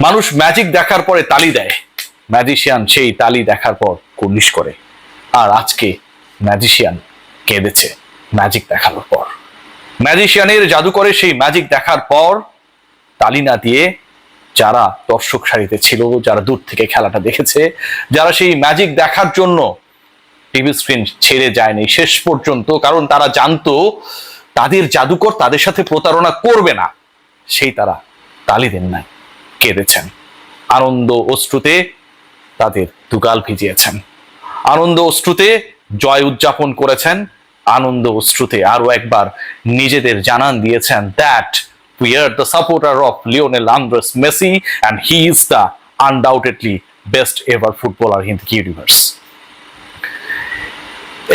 মানুষ ম্যাজিক দেখার পরে তালি দেয়, ম্যাজিশিয়ান সেই তালি দেখার পর কুর্নিশ করে। আর আজকে ম্যাজিশিয়ান কেঁদেছে ম্যাজিক দেখানোর পর। ম্যাজিশিয়ানের জাদুকরে সেই ম্যাজিক দেখার পর তালি না দিয়ে যারা দর্শক সারিতে ছিল, যারা দূর থেকে খেলাটা দেখেছে, যারা সেই ম্যাজিক দেখার জন্য টিভি স্ক্রিন ছেড়ে যায়নি শেষ পর্যন্ত, কারণ তারা জানতো তাদের জাদুকর তাদের সাথে প্রতারণা করবে না, সেই তারা তালি দেন নাই, কেঁদেছেন। আনন্দ অশ্রুতে তাদের দুগাল ভিজিয়েছেন, আনন্দ অশ্রুতে জয় উদযাপন করেছেন, আনন্দ অশ্রুতে আরো একবার নিজেদের জানান দিয়েছেন that we are the supporter of Lionel Andres Messi and he is the undoubtedly best ever footballer in the universe.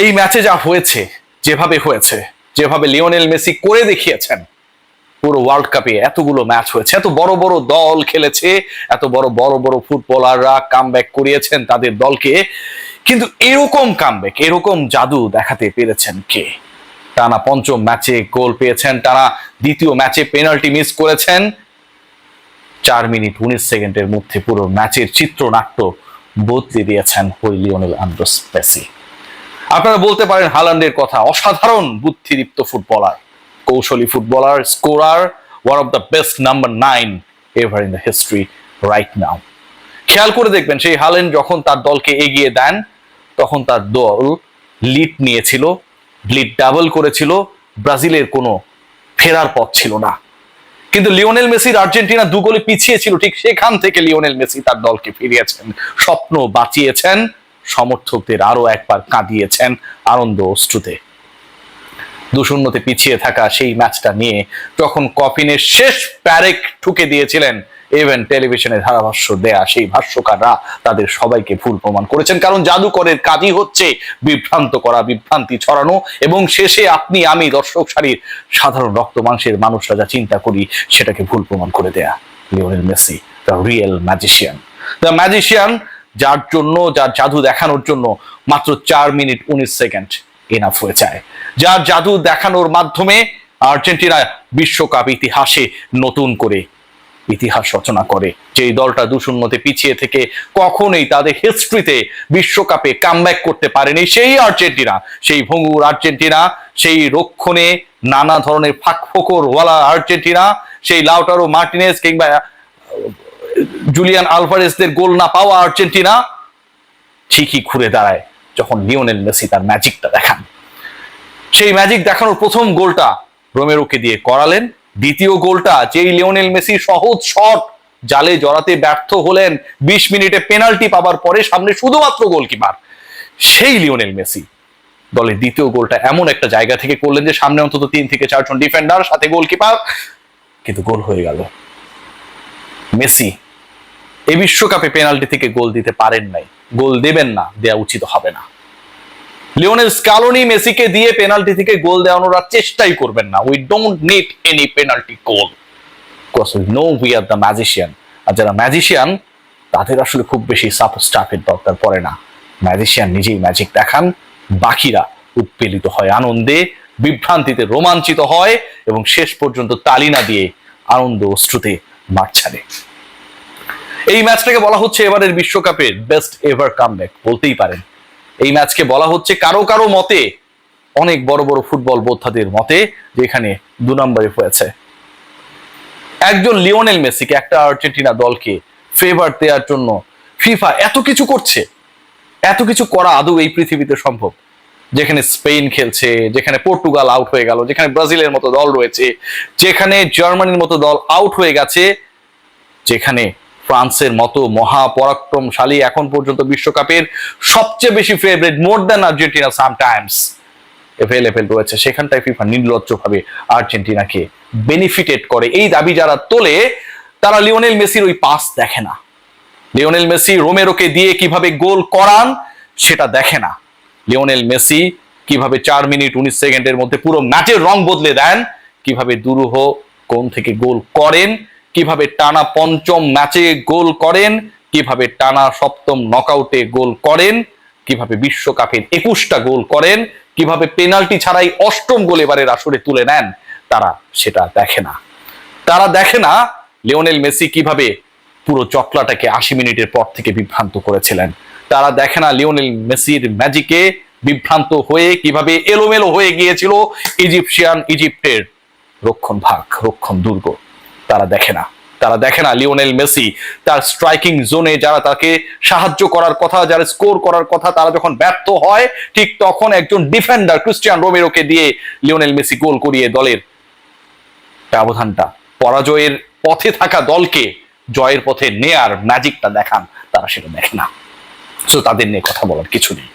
এই ম্যাচে যা হয়েছে, যেভাবে হয়েছে, যেভাবে লিওনেল মেসি করে দেখিয়েছেন, পুরো ওয়ার্ল্ড কাপে এতগুলো ম্যাচ হয়েছে, এত বড় বড় দল খেলেছে, এত বড় বড় বড় ফুটবলাররা কামব্যাক করিয়েছেন তাদের দলকে, কিন্তু এরকম কামব্যাক, এরকম জাদু দেখাতে পেরেছেন কে? টানা পঞ্চম ম্যাচে গোল পেয়েছেন, টানা দ্বিতীয় ম্যাচে পেনাল্টি মিস করেছেন, 4 মিনিট 19 সেকেন্ডের মধ্যে পুরো ম্যাচের চিত্রনাট্য বদলে দিয়েছেন ওই লিওনেল আন্দ্রেস মেসি। আপনারা বলতে পারেন হালান্ডের কথা, অসাধারণ বুদ্ধিদীপ্ত ফুটবলার, কৌশলী footballer, scorer, one of the best number 9 ever in the history right now. খেয়াল করে দেখবেন সেই হালান্ড যখন তার দলকে এগিয়ে দেন তখন তার দল লিড নিয়েছিল, লিড ডাবল করেছিল, ব্রাজিলের কোনো ফেরার পথ ছিল না। কিন্তু লিওনেল মেসির আর্জেন্টিনা 2 গোলে পিছিয়ে ছিল, ঠিক সেখান থেকে লিওনেল মেসি তার দলকে ফিরিয়েছেন, স্বপ্ন বাঁচিয়েছেন, সমর্থকদের আরো একবার কাঁদিয়েছেন আনন্দ অশ্রুতে। 2-0 পিছিয়ে থাকা সেই ম্যাচটা নিয়ে যখন কফিনের শেষ প্যারেক ঠুকে দিয়েছিলেন, ইভেন টেলিভিশনে ধারাভাষ্য দেয়া সেই ভাষ্যকাররা তাদের সবাইকে ভুল প্রমাণ করেছেন, কারণ জাদুকরের কাজই হচ্ছে বিভ্রান্ত করা, বিভ্রান্তি ছড়ানো, এবং শেষে আপনি আমি দর্শক সারির সাধারণ রক্ত মাংসের মানুষরা যা চিন্তা করি সেটাকে ভুল প্রমাণ করে দেয়া। Lionel Messi the real magician, the magician যার জন্য, যার জাদু দেখানোর জন্য মাত্র 4 মিনিট 19 সেকেন্ড এনাফ হয়ে যায়, যার জাদু দেখানোর মাধ্যমে আর্জেন্টিনা বিশ্বকাপ ইতিহাসে নতুন করে ইতিহাস রচনা করে। যেই দলটা 2-0 পিছিয়ে থেকে কখনোই তাদের হিস্ট্রিতে বিশ্বকাপে কামব্যাক করতে পারেনি, সেই আর্জেন্টিনা, সেই ভঙ্গুর আর্জেন্টিনা, সেই রক্ষণে নানা ধরনের ফাঁকফোকর ওয়ালা আর্জেন্টিনা, সেই লাউটারো মার্টিনেজ কিংবা জুলিয়ান আলভারেজদের গোল না পাওয়া আর্জেন্টিনা ঠিকই ঘুরে দাঁড়ায় যখন লিওনেল মেসি তার ম্যাজিকটা দেখান। সেই ম্যাজিক দেখানোর প্রথম গোলটা রোমেরোকে দিয়ে করালেন, দ্বিতীয় গোলটা যেই লিওনেল মেসি সহজ শট জালে জড়াতে ব্যর্থ হলেন 20 মিনিটে পেনাল্টি পাবার পরে, সামনে শুধুমাত্র গোলকিপার, সেই লিওনেল মেসি দলের দ্বিতীয় গোলটা এমন একটা জায়গা থেকে করলেন যে সামনে অন্তত 3 থেকে 4 জন ডিফেন্ডার, সাথে গোলকিপার, কিন্তু গোল হয়ে গেল। মেসি এই বিশ্বকাপে পেনাল্টি থেকে গোল দিতে পারেন নাই, গোল দেবেন না, দেওয়া উচিত হবে না। লিওনেল স্কালোনি মেসিকে দিয়ে পেনাল্টি থেকে গোল দেওয়ানোর চেষ্টাই করবেন না। We don't need any penalty goal, because we know we are the magician. আর যারা ম্যাজিশিয়ান তাদের আসলে খুব বেশি সাপোর্ট স্টাফের দরকার পড়ে না, ম্যাজিশিয়ান নিজেই ম্যাজিক দেখান, বাকিরা উৎপীড়িত হয় আনন্দে, বিভ্রান্তিতে রোমাঞ্চিত হয় এবং শেষ পর্যন্ত তালি না দিয়ে আনন্দ অশ্রুতে মাঠ ছাড়ে। এই ম্যাচটাকে বলা হচ্ছে এবারের বিশ্বকাপের বেস্ট এভার কামব্যাক বলতেই পারেন। এই ম্যাচকে বলা হচ্ছে কারো কারো মতে, অনেক বড় বড় ফুটবল বোদ্ধাদের মতে, যেখানে 2 নম্বরে হয়েছে। একজন লিওনেল মেসিকে, একটা আর্জেন্টিনা দলকে ফেভার দেওয়ার জন্য ফিফা এত কিছু করছে, এত কিছু করা আদৌ এই পৃথিবীতে সম্ভব? যেখানে স্পেন খেলছে, যেখানে পর্তুগাল আউট হয়ে গেল, যেখানে ব্রাজিলের মতো দল রয়েছে, যেখানে জার্মানির মতো দল আউট হয়ে গেছে, যেখানে ফ্রান্সের মতো মহাপরাক্রমশালী এখন পর্যন্ত বিশ্বকাপের সবচেয়ে বেশি favourite, more than Argentina sometimes available রয়েছে, সেখানটায় ফিফা নির্লজ্জভাবে আর্জেন্টিনাকে বেনিফিটেড করে। এই দাবি যারা তোলে তারা লিওনেল মেসির ওই পাস দেখে না, লিওনেল মেসি রোমেরোকে দিয়ে কিভাবে গোল করান সেটা দেখে না, লিওনেল মেসি কিভাবে 4 মিনিট 19 সেকেন্ডের মধ্যে পুরো ম্যাচের রং বদলে দেন, কিভাবে দুরূহ কোণ থেকে গোল করেন, কিভাবে টানা 5ম ম্যাচে গোল করেন, কিভাবে টানা 7ম নকআউটে গোল করেন, কিভাবে বিশ্বকাপের 21টা গোল করেন, কিভাবে পেনাল্টি ছাড়াই 8ম গোল এবারের আসরে তুলে নেন, তারা সেটা দেখে না। তারা দেখে না লিওনেল মেসি কিভাবে পুরো জটলাটাকে 80 মিনিটের পর থেকে বিভ্রান্ত করেছিলেন। তারা দেখে না লিওনেল মেসির ম্যাজিকে বিভ্রান্ত হয়ে কিভাবে এলোমেলো হয়ে গিয়েছিল ইজিপ্টের রক্ষণ দুর্গ। তারা দেখে না লিওনেল মেসি তার স্ট্রাইকিং জোনে যারা তাকে সাহায্য করার কথা, যারা স্কোর করার কথা, তারা যখন ব্যর্থ হয় ঠিক তখন একজন ডিফেন্ডার ক্রিস্টিয়ান রোমেরোকে দিয়ে লিওনেল মেসি গোল করিয়ে দলের ব্যবধানটা, পরাজয়ের পথে থাকা দলকে জয়ের পথে নেয়ার ম্যাজিকটা দেখান। তারা সেটা দেখে না। সো তাদের নিয়ে কথা বলার কিছু নেই।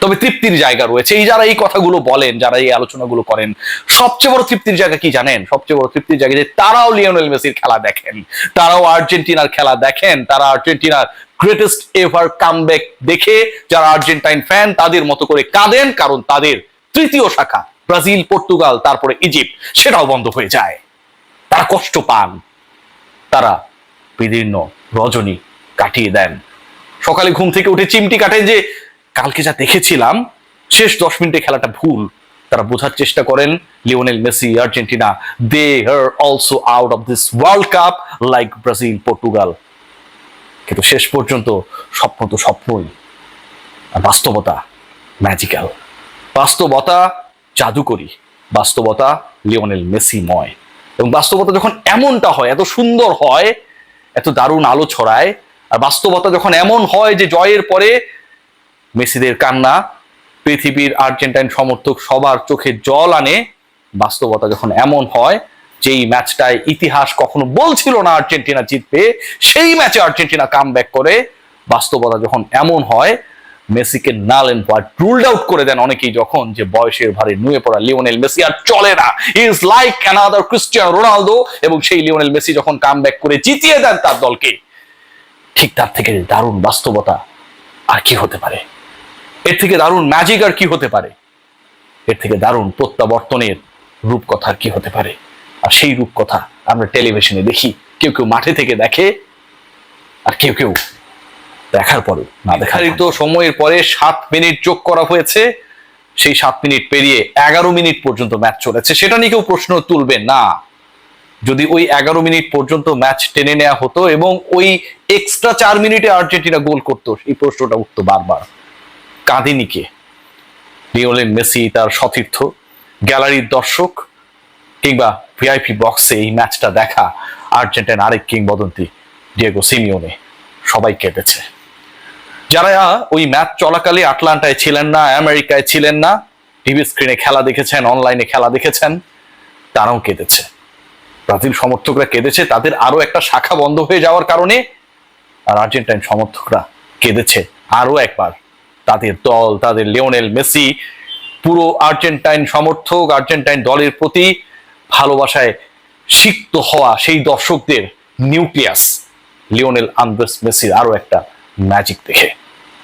তবে তৃপ্তির জায়গা রয়েছে। যারা এই কথাগুলো বলেন, যারা এই আলোচনাগুলো করেন, সবচেয়ে বড় তৃপ্তির জায়গা কি জানেন? সবচেয়ে বড় তৃপ্তির জায়গা যে তারাও লিওনেল মেসির খেলা দেখেন, তারাও আর্জেন্টিনার খেলা দেখেন, তারা আর্জেন্টিনার গ্রেটেস্ট এভার কামব্যাক দেখে যারা আর্জেন্টাইন ফ্যান তাদের মতো করে কাঁদেন, কারণ তাদের তৃতীয় শাখা ব্রাজিল, পর্তুগাল, তারপরে ইজিপ্ট সেটাও বন্ধ হয়ে যায়। তারা কষ্ট পান, তারা বিদীর্ণ রজনী কাটিয়ে দেন। সকালে ঘুম থেকে উঠে চিমটি কাটেন যে কালকে যা দেখেছিলাম শেষ 10 মিনিটে খেলাটা ভুল। তারা বোঝার চেষ্টা করেন Lionel Messi, Argentina, they are also out of this world cup like Brazil, Portugal. কিন্তু শেষ পর্যন্ত স্বপ্ন তো স্বপ্নই, আর বাস্তবতা ম্যাজিক্যাল, বাস্তবতা জাদুকরী, বাস্তবতা লিওনেল মেসিময়। এবং বাস্তবতা যখন এমনটা হয়, এত সুন্দর হয়, এত দারুণ আলো ছড়ায়, আর বাস্তবতা যখন এমন হয় যে জয়ের পরে মেসিদের কান্না পৃথিবীর আর্জেন্টাইন সমর্থক সবার চোখে জল আনে, বাস্তবতা যখন এমন হয় যেই ম্যাচটায় ইতিহাস কখনো বলছিল না আর্জেন্টিনা জিতবে, সেই ম্যাচে আর্জেন্টিনা কামব্যাক করে, বাস্তবতা যখন এমন হয় মেসিকে null and white ruled out করে দেন অনেকেই, যখন যে বয়সের ভারে নুয়ে পড়া লিওনেল মেসি আর চলে না, he is like another Cristiano Ronaldo, এবং সেই লিওনেল মেসি যখন কামব্যাক করে জিতিয়ে দেন তার দলকে, ঠিক তার থেকে দারুণ বাস্তবতা আর কি হতে পারে? এর থেকে দারুণ ম্যাজিক আর কি হতে পারে? এর থেকে দারুণ প্রত্যাবর্তনের রূপকথা কি হতে পারে? আর সেই রূপকথা আমরা টেলিভিশনে দেখি, কেউ কেউ মাঠে থেকে দেখে, আর কেউ কেউ দেখার পরে না দেখার তো সময়ের পরে 7 মিনিট যোগ করা হয়েছে। সেই 7 মিনিট পেরিয়ে 11 মিনিট পর্যন্ত ম্যাচ চলেছে। সেটা নিয়ে কেউ প্রশ্ন তুলবে না। যদি ওই 11 মিনিট পর্যন্ত ম্যাচ টেনে নেওয়া হতো এবং ওই এক্সট্রা 4 মিনিটে আর্জেন্টিনা গোল করতো, এই প্রশ্নটা উঠতো বারবার। কাঁদেনি কে? লিওনেল মেসি, তার সতীর্থ, গ্যালারির দর্শক, কিংবা ভিআইপি বক্সে এই ম্যাচটা দেখা আর্জেন্টাইন আরেক কিংবদন্তি ডিয়েগো সিমিওনে, সবাই কেঁদেছে। যারা ওই ম্যাচ চলাকালে আটলান্টায় ছিলেন না, আমেরিকায় ছিলেন না, টিভি স্ক্রিনে খেলা দেখেছেন, অনলাইনে খেলা দেখেছেন, তারাও কেঁদেছে। ব্রাজিল সমর্থকরা কেঁদেছে তাদের আরো একটা শাখা বন্ধ হয়ে যাওয়ার কারণে, আর আর্জেন্টাইন সমর্থকরা কেঁদেছে আরো একবার তাদের দল, তাদের লিওনেল মেসি, পুরো আর্জেন্টাইন সমর্থক, আর্জেন্টাইন দলের প্রতি ভালোবাসায় সিক্ত হওয়া সেই দর্শকদের নিউক্লিয়াস লিওনেল আন্দ্রেস মেসির আরো একটা ম্যাজিক দেখে।